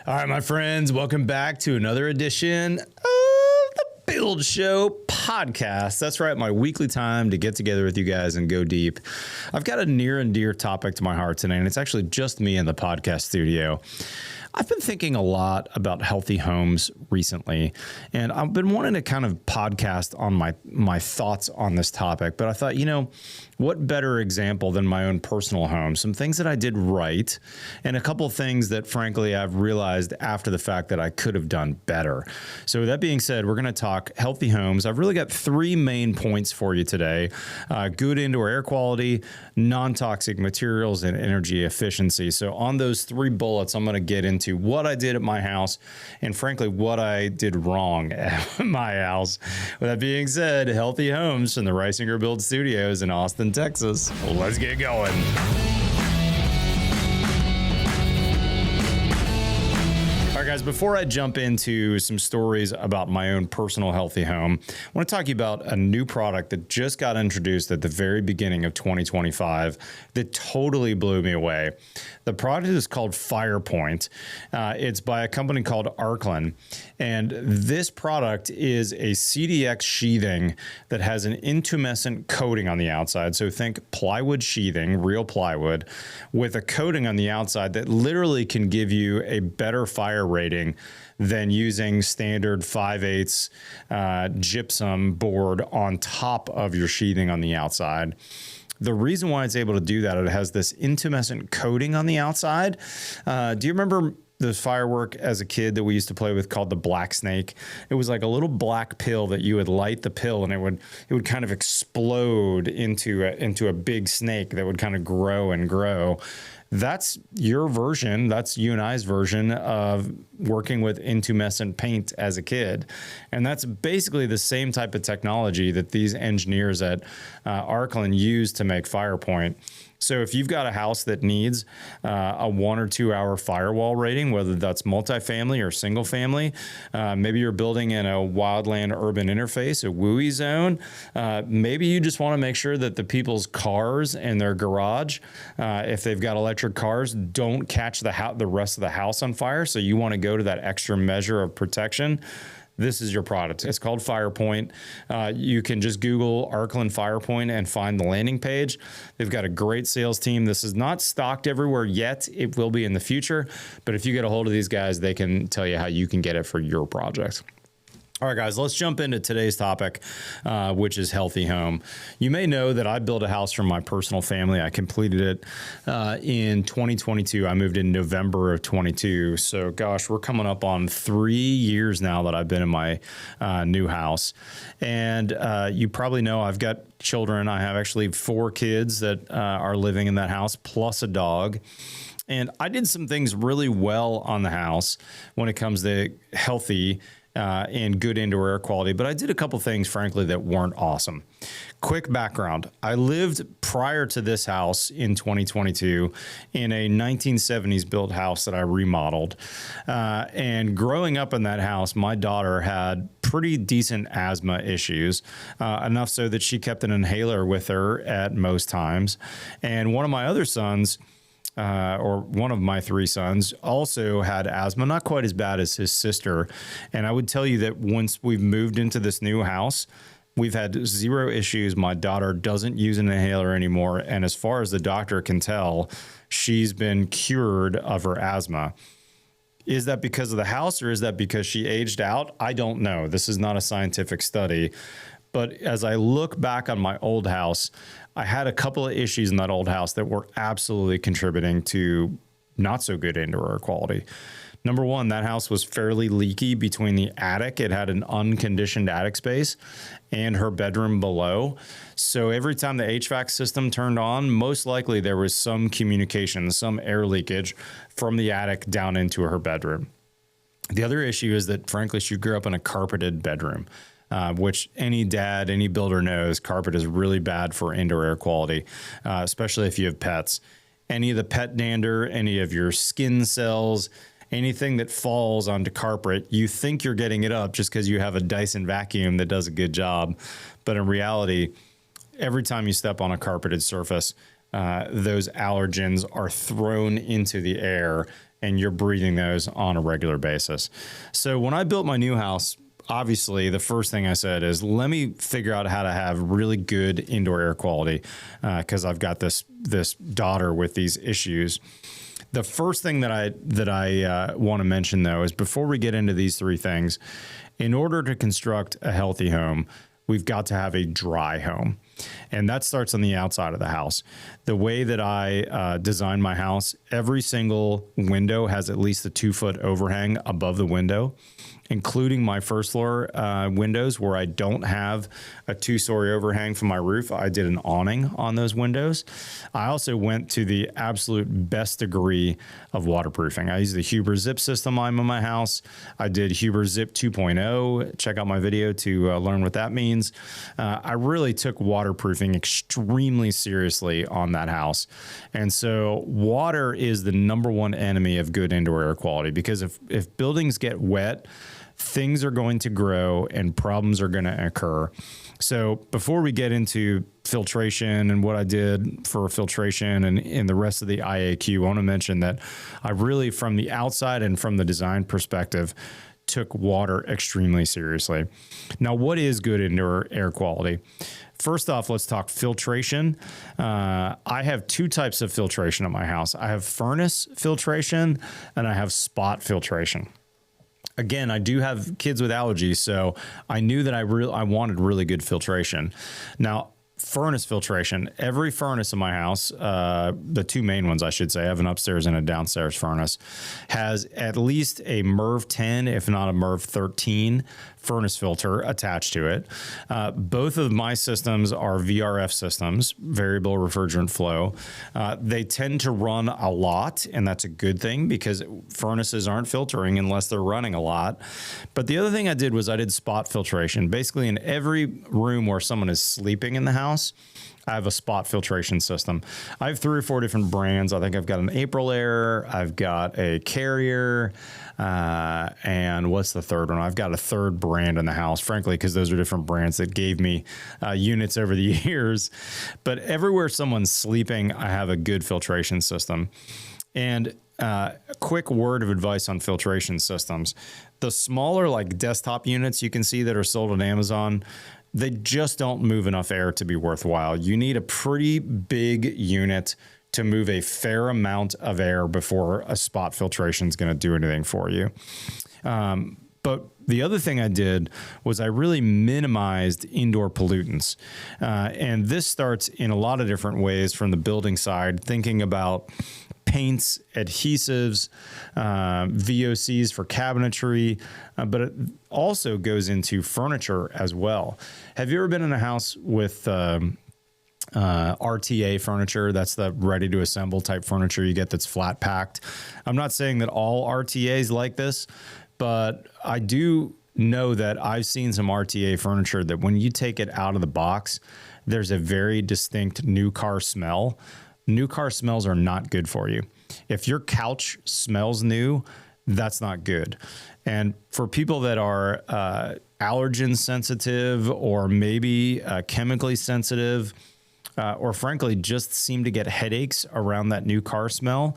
All right, my friends, welcome back to another edition of the Build Show podcast. That's right, my weekly time to get together with you guys and go deep. I've got a near and dear topic to my heart today, and it's actually just me in the podcast studio. I've been thinking a lot about healthy homes recently, and I've been wanting to kind of podcast on my thoughts on this topic, but I thought, what better example than my own personal home? Some things that I did right, and a couple of things that, frankly, I've realized after the fact that I could have done better. So with that being said, we're going to talk healthy homes. I've really got three main points for you today. Good indoor air quality, non-toxic materials, and energy efficiency. So on those three bullets, I'm going to get into what I did at my house and, frankly, what I did wrong at my house. With that being said, healthy homes from the Reisinger Build Studios in Austin, Texas. Let's get going. All right, guys, before I jump into some stories about my own personal healthy home, I want to talk to you about a new product that just got introduced at the very beginning of 2025 that totally blew me away. The product is called Firepoint. It's by a company called Arklin. And this product is a CDX sheathing that has an intumescent coating on the outside. So think plywood sheathing, real plywood, with a coating on the outside that literally can give you a better fire rating than using standard 5/8 gypsum board on top of your sheathing on the outside. The reason why it's able to do that, it has this intumescent coating on the outside. Do you remember this firework as a kid that we used to play with called the black snake? It was like a little black pill that you would light the pill and it would kind of explode into a big snake that would kind of grow and grow. That's your version. That's you and I's version of working with intumescent paint as a kid. And that's basically the same type of technology that these engineers at Arklin use to make Firepoint. So if you've got a house that needs a 1 or 2 hour firewall rating, whether that's multifamily or single family, maybe you're building in a wildland urban interface, a WUI zone, maybe you just want to make sure that the people's cars in their garage, if they've got electric cars, don't catch the rest of the house on fire. So you want to go to that extra measure of protection. This is your product. It's called Firepoint. You can just Google Arklin Firepoint and find the landing page. They've got a great sales team. This is not stocked everywhere yet. It will be in the future. But if you get a hold of these guys, they can tell you how you can get it for your project. All right, guys, let's jump into today's topic, which is healthy home. You may know that I built a house from my personal family. I completed it in 2022. I moved in November of 22. So, gosh, we're coming up on 3 years now that I've been in my new house. And you probably know I've got children. I have actually 4 kids that are living in that house, plus a dog. And I did some things really well on the house when it comes to healthy and good indoor air quality, but I did a couple things, frankly, that weren't awesome. Quick background. I lived prior to this house in 2022 in a 1970s built house that I remodeled. And growing up in that house, my daughter had pretty decent asthma issues, enough so that she kept an inhaler with her at most times. And one of my other sons, or one of my 3 sons, also had asthma, not quite as bad as his sister. And I would tell you that once we've moved into this new house, we've had 0 issues. My daughter doesn't use an inhaler anymore. And as far as the doctor can tell, she's been cured of her asthma. Is that because of the house or is that because she aged out? I don't know. This is not a scientific study. But as I look back on my old house, I had a couple of issues in that old house that were absolutely contributing to not so good indoor air quality. Number one, that house was fairly leaky between the attic. It had an unconditioned attic space and her bedroom below. So every time the HVAC system turned on, most likely there was some communication, some air leakage from the attic down into her bedroom. The other issue is that, frankly, she grew up in a carpeted bedroom. Which any dad, any builder knows, carpet is really bad for indoor air quality, especially if you have pets. Any of the pet dander, any of your skin cells, anything that falls onto carpet, you think you're getting it up just because you have a Dyson vacuum that does a good job. But in reality, every time you step on a carpeted surface, those allergens are thrown into the air and you're breathing those on a regular basis. So when I built my new house, obviously the first thing I said is, let me figure out how to have really good indoor air quality, because I've got this daughter with these issues. The first thing that I want to mention, though, is before we get into these three things, in order to construct a healthy home, we've got to have a dry home. And that starts on the outside of the house. The way that I design my house, every single window has at least a 2-foot overhang above the window, including my first floor windows where I don't have a 2-story overhang from my roof. I did an awning on those windows. I also went to the absolute best degree of waterproofing. I used the Huber Zip system on my house. I did Huber Zip 2.0. Check out my video to learn what that means. I really took waterproofing extremely seriously on that house. And so water is the number one enemy of good indoor air quality, because if buildings get wet, things are going to grow and problems are going to occur. So before we get into filtration and what I did for filtration and the rest of the IAQ, I want to mention that I really, from the outside and from the design perspective, took water extremely seriously. Now, what is good indoor air quality? First off, let's talk filtration. I have two types of filtration at my house. I have furnace filtration and I have spot filtration. Again, I do have kids with allergies, so I knew that I wanted really good filtration. Now, furnace filtration, every furnace in my house, the two main ones, I should say, I have an upstairs and a downstairs furnace, has at least a MERV 10, if not a MERV 13 furnace filter attached to it. Both of my systems are VRF systems, variable refrigerant flow. They tend to run a lot, and that's a good thing because furnaces aren't filtering unless they're running a lot. But the other thing I did was I did spot filtration. Basically, in every room where someone is sleeping in the house, I have a spot filtration system. I have 3 or 4 different brands. I think I've got an Aprilaire, I've got a Carrier, and what's the third one? I've got a third brand in the house, frankly, because those are different brands that gave me units over the years. But everywhere someone's sleeping, I have a good filtration system. And a quick word of advice on filtration systems. The smaller, like desktop units you can see that are sold on Amazon, they just don't move enough air to be worthwhile. You need a pretty big unit to move a fair amount of air before a spot filtration is going to do anything for you. But the other thing I did was I really minimized indoor pollutants. And this starts in a lot of different ways from the building side, thinking about paints, adhesives, VOCs for cabinetry, but it also goes into furniture as well. Have you ever been in a house with RTA furniture? That's the ready to assemble type furniture you get that's flat packed. I'm not saying that all RTAs like this, but I do know that I've seen some RTA furniture that when you take it out of the box, there's a very distinct new car smell. New car smells are not good for you. If your couch smells new, that's not good. And for people that are allergen sensitive or maybe chemically sensitive, or frankly, just seem to get headaches around that new car smell,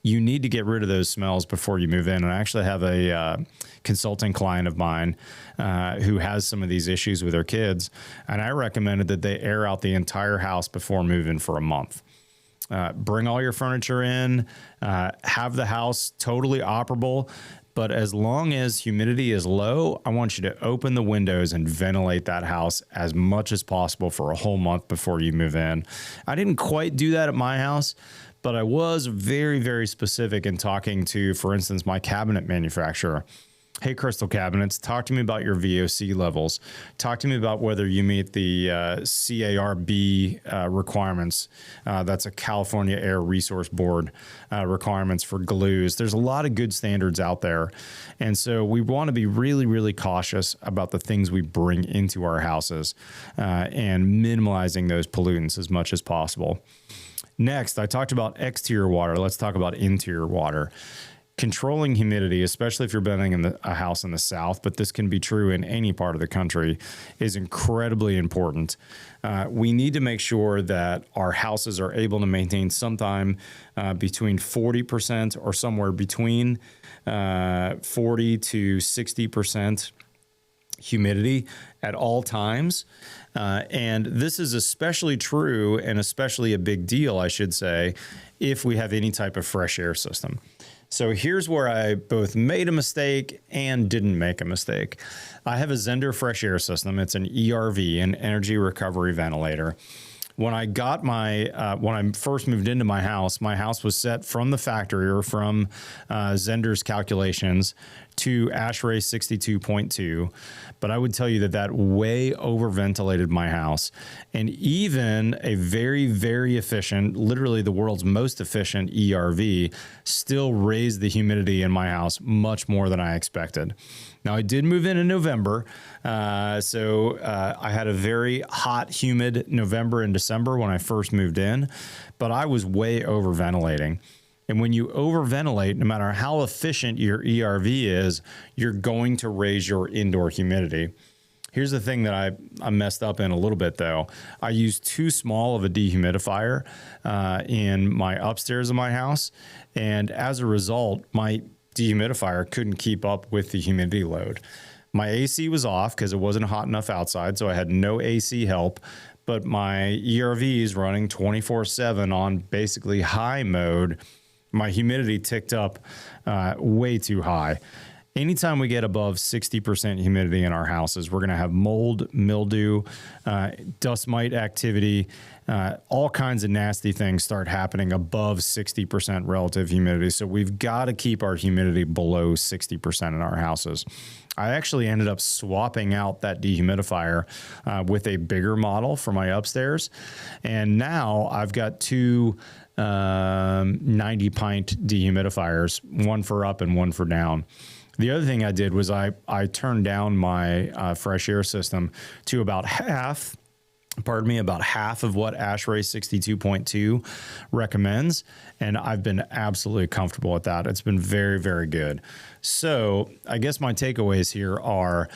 you need to get rid of those smells before you move in. And I actually have a consulting client of mine who has some of these issues with their kids. And I recommended that they air out the entire house before moving for a month. Bring all your furniture in, have the house totally operable. But as long as humidity is low, I want you to open the windows and ventilate that house as much as possible for a whole month before you move in. I didn't quite do that at my house, but I was very, very specific in talking to, for instance, my cabinet manufacturer. Hey, Crystal Cabinets, talk to me about your VOC levels. Talk to me about whether you meet the CARB requirements. That's a California Air Resource Board requirements for glues. There's a lot of good standards out there. And so we want to be really, really cautious about the things we bring into our houses and minimizing those pollutants as much as possible. Next, I talked about exterior water. Let's talk about interior water. controlling humidity, especially if you're building in a house in the South, but this can be true in any part of the country, is incredibly important. We need to make sure that our houses are able to maintain sometime between 40% or somewhere between 40 to 60% humidity at all times. And this is especially true and especially a big deal, I should say, if we have any type of fresh air system. So here's where I both made a mistake and didn't make a mistake. I have a Zehnder fresh air system. It's an ERV, an energy recovery ventilator. When I got when I first moved into my house was set from the factory or from Zehnder's calculations to ASHRAE 62.2. But I would tell you that way overventilated my house. And even a very, very efficient, literally the world's most efficient ERV still raised the humidity in my house much more than I expected. Now, I did move in November, so I had a very hot, humid November and December when I first moved in, but I was way overventilating. And when you overventilate, no matter how efficient your ERV is, you're going to raise your indoor humidity. Here's the thing that I messed up in a little bit, though. I used too small of a dehumidifier in my upstairs of my house, and as a result, my dehumidifier couldn't keep up with the humidity load. My AC was off because it wasn't hot enough outside, so I had no AC help, but my ERV is running 24/7 on basically high mode. My humidity ticked up way too high. Anytime we get above 60% humidity in our houses, we're going to have mold, mildew, dust mite activity, all kinds of nasty things start happening above 60% relative humidity. So we've got to keep our humidity below 60% in our houses. I actually ended up swapping out that dehumidifier with a bigger model for my upstairs. And now I've got two 90-pint dehumidifiers, one for up and one for down. The other thing I did was I turned down my fresh air system to about half of what ASHRAE 62.2 recommends. And I've been absolutely comfortable with that. It's been very, very good. So I guess my takeaways here are,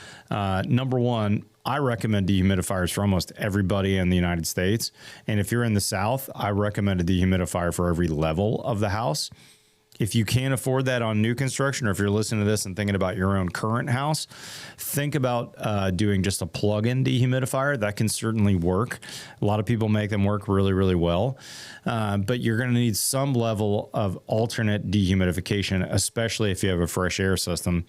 number one, I recommend dehumidifiers for almost everybody in the United States. And if you're in the South, I recommend a dehumidifier for every level of the house. If you can't afford that on new construction, or if you're listening to this and thinking about your own current house, think about doing just a plug-in dehumidifier. That can certainly work. A lot of people make them work really, really well. But you're going to need some level of alternate dehumidification, especially if you have a fresh air system.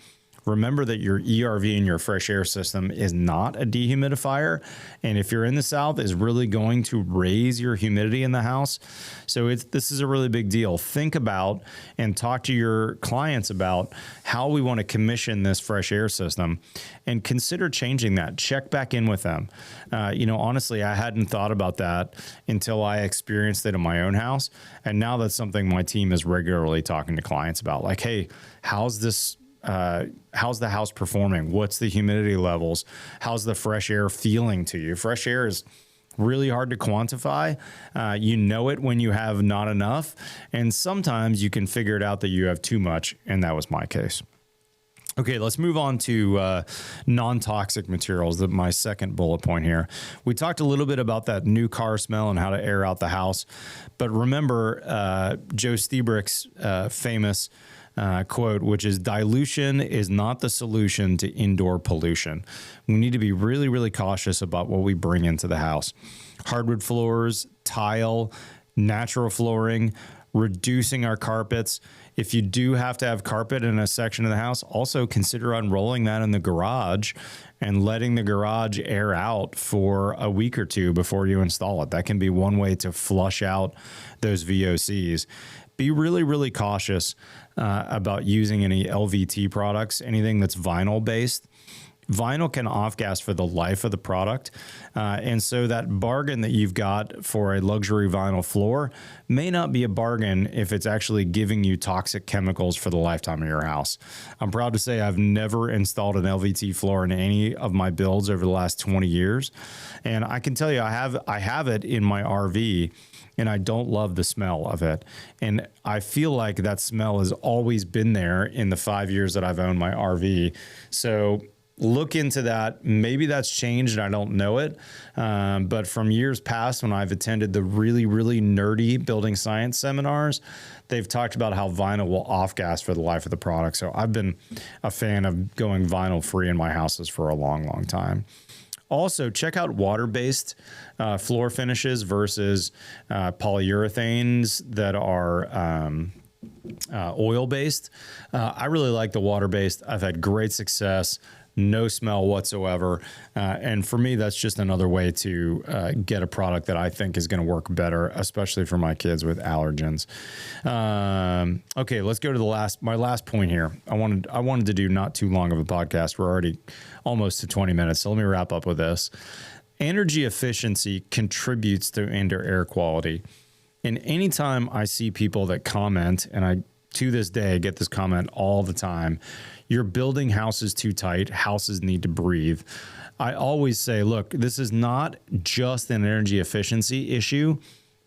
Remember that your ERV in your fresh air system is not a dehumidifier. And if you're in the South, is really going to raise your humidity in the house. So this is a really big deal. Think about and talk to your clients about how we want to commission this fresh air system and consider changing that. Check back in with them. Honestly, I hadn't thought about that until I experienced it in my own house. And now that's something my team is regularly talking to clients about. Like, hey, how's the house performing? What's the humidity levels? How's the fresh air feeling to you? Fresh air is really hard to quantify. You know it when you have not enough, and sometimes you can figure it out that you have too much, and that was my case. Okay, let's move on to non-toxic materials, my second bullet point here. We talked a little bit about that new car smell and how to air out the house, but remember Joe Stiebrick's famous quote, which is, dilution is not the solution to indoor pollution. We need to be really, really cautious about what we bring into the house. Hardwood floors, tile, natural flooring, reducing our carpets. If you do have to have carpet in a section of the house, also consider unrolling that in the garage and letting the garage air out for a week or two before you install it. That can be one way to flush out those VOCs. Be really, really cautious about using any LVT products, anything that's vinyl based. vinyl can off-gas for the life of the product. And so that bargain that you've got for a luxury vinyl floor may not be a bargain if it's actually giving you toxic chemicals for the lifetime of your house. I'm proud to say I've never installed an LVT floor in any of my builds over the last 20 years. And I can tell you, I have it in my RV, and I don't love the smell of it. And I feel like that smell has always been there in the 5 years that I've owned my RV. So look into that. Maybe that's changed and I don't know it. But from years past, when I've attended the really, really nerdy building science seminars, they've talked about how vinyl will off-gas for the life of the product. So I've been a fan of going vinyl free in my houses for a long, long time. Also, check out water-based floor finishes versus polyurethanes that are oil-based. I really like the water-based. I've had great success. No smell whatsoever. And for me, that's just another way to get a product that I think is going to work better, especially for my kids with allergens. Okay, let's go to my last point here. I wanted to do not too long of a podcast. We're already almost to 20 minutes. So let me wrap up with this. Energy efficiency contributes to indoor air quality. And anytime I see people that comment, and I, to this day, get this comment all the time, you're building houses too tight, houses need to breathe. I always say, look, this is not just an energy efficiency issue,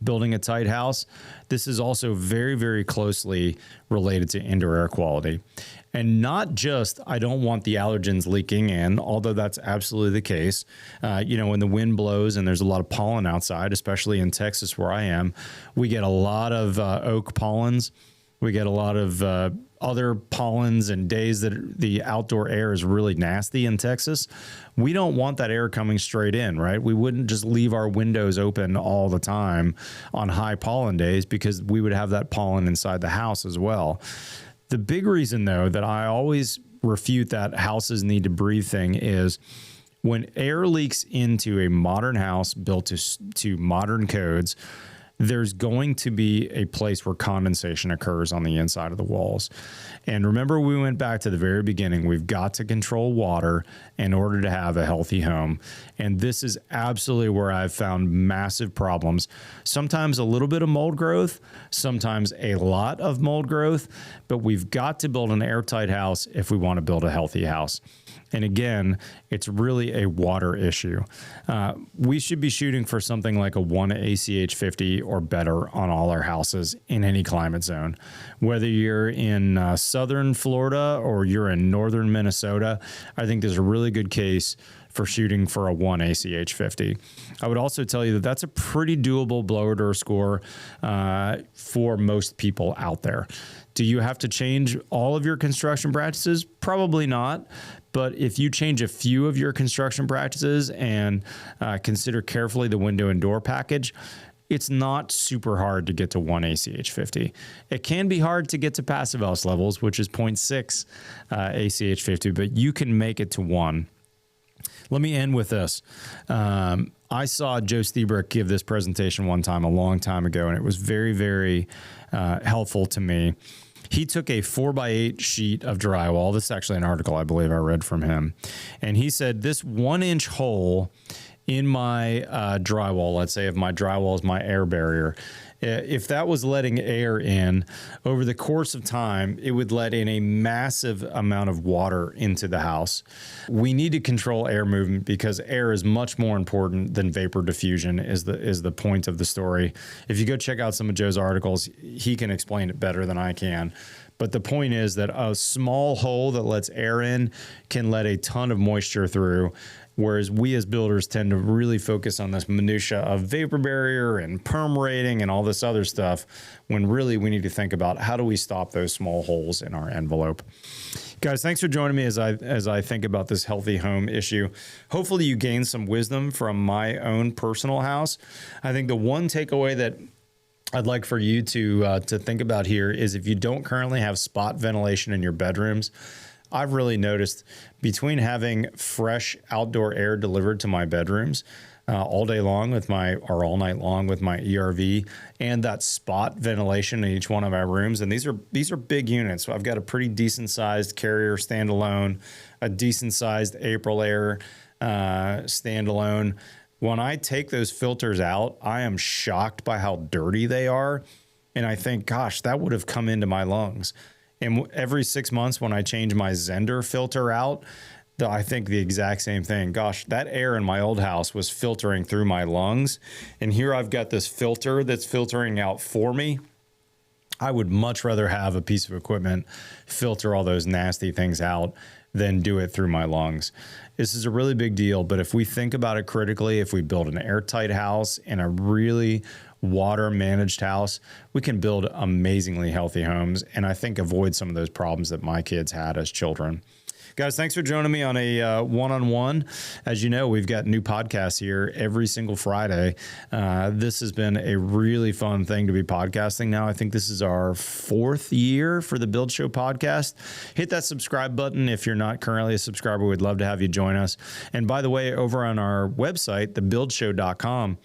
building a tight house. This is also very, very closely related to indoor air quality. And not just, I don't want the allergens leaking in, although that's absolutely the case. When the wind blows and there's a lot of pollen outside, especially in Texas where I am, we get a lot of oak pollens. We get a lot of other pollens and days that the outdoor air is really nasty in Texas. We don't want that air coming straight in, right? We wouldn't just leave our windows open all the time on high pollen days because we would have that pollen inside the house as well. The big reason, though, that I always refute that houses need to breathe thing is when air leaks into a modern house built to modern codes, there's going to be a place where condensation occurs on the inside of the walls. And remember, we went back to the very beginning. We've got to control water in order to have a healthy home. And this is absolutely where I've found massive problems. Sometimes a little bit of mold growth, sometimes a lot of mold growth, but we've got to build an airtight house if we want to build a healthy house. And again, it's really a water issue. We should be shooting for something like a 1 ACH 50 or better on all our houses in any climate zone. Whether you're in southern Florida or you're in northern Minnesota, I think there's a really good case for shooting for a 1 ACH 50. I would also tell you that that's a pretty doable blower door score for most people out there. Do you have to change all of your construction practices? Probably not. But if you change a few of your construction practices and consider carefully the window and door package, it's not super hard to get to 1 ACH 50. It can be hard to get to passive house levels, which is 0.6 ACH 50, but you can make it to 1. Let me end with this. I saw Joe Stiebrick give this presentation one time, a long time ago, and it was very, very helpful to me. He took a 4x8 sheet of drywall. This is actually an article I believe I read from him. And he said this 1-inch hole in my drywall, let's say if my drywall is my air barrier, if that was letting air in over the course of time, it would let in a massive amount of water into the house. We need to control air movement because air is much more important than vapor diffusion is the point of the story. If you go check out some of Joe's articles, he can explain it better than I can. But the point is that a small hole that lets air in can let a ton of moisture through. Whereas we as builders tend to really focus on this minutia of vapor barrier and perm rating and all this other stuff, when really we need to think about how do we stop those small holes in our envelope. Guys, thanks for joining me as I think about this healthy home issue. Hopefully you gain some wisdom from my own personal house. I think the one takeaway that I'd like for you to think about here is if you don't currently have spot ventilation in your bedrooms, I've really noticed between having fresh outdoor air delivered to my bedrooms all day long with or all night long with my ERV, and that spot ventilation in each one of my rooms. And these are big units. So I've got a pretty decent sized Carrier standalone, a decent sized Aprilaire standalone. When I take those filters out, I am shocked by how dirty they are. And I think, gosh, that would have come into my lungs. And every 6 months when I change my Zender filter out, I think the exact same thing. Gosh, that air in my old house was filtering through my lungs. And here I've got this filter that's filtering out for me. I would much rather have a piece of equipment filter all those nasty things out than do it through my lungs. This is a really big deal, but if we think about it critically, if we build an airtight house and a really water managed house, we can build amazingly healthy homes, and I think avoid some of those problems that my kids had as children. Guys, thanks for joining me on a one-on-one. As you know, we've got new podcasts here every single Friday. This has been a really fun thing to be podcasting now. I think this is our 4th year for the Build Show podcast. Hit that subscribe button if you're not currently a subscriber. We'd love to have you join us. And by the way, over on our website, thebuildshow.com,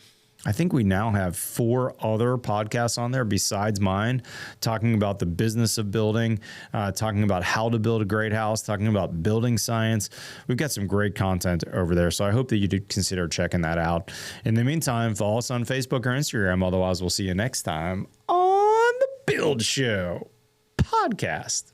I think we now have 4 other podcasts on there besides mine, talking about the business of building, talking about how to build a great house, talking about building science. We've got some great content over there, so I hope that you do consider checking that out. In the meantime, follow us on Facebook or Instagram. Otherwise, we'll see you next time on the Build Show podcast.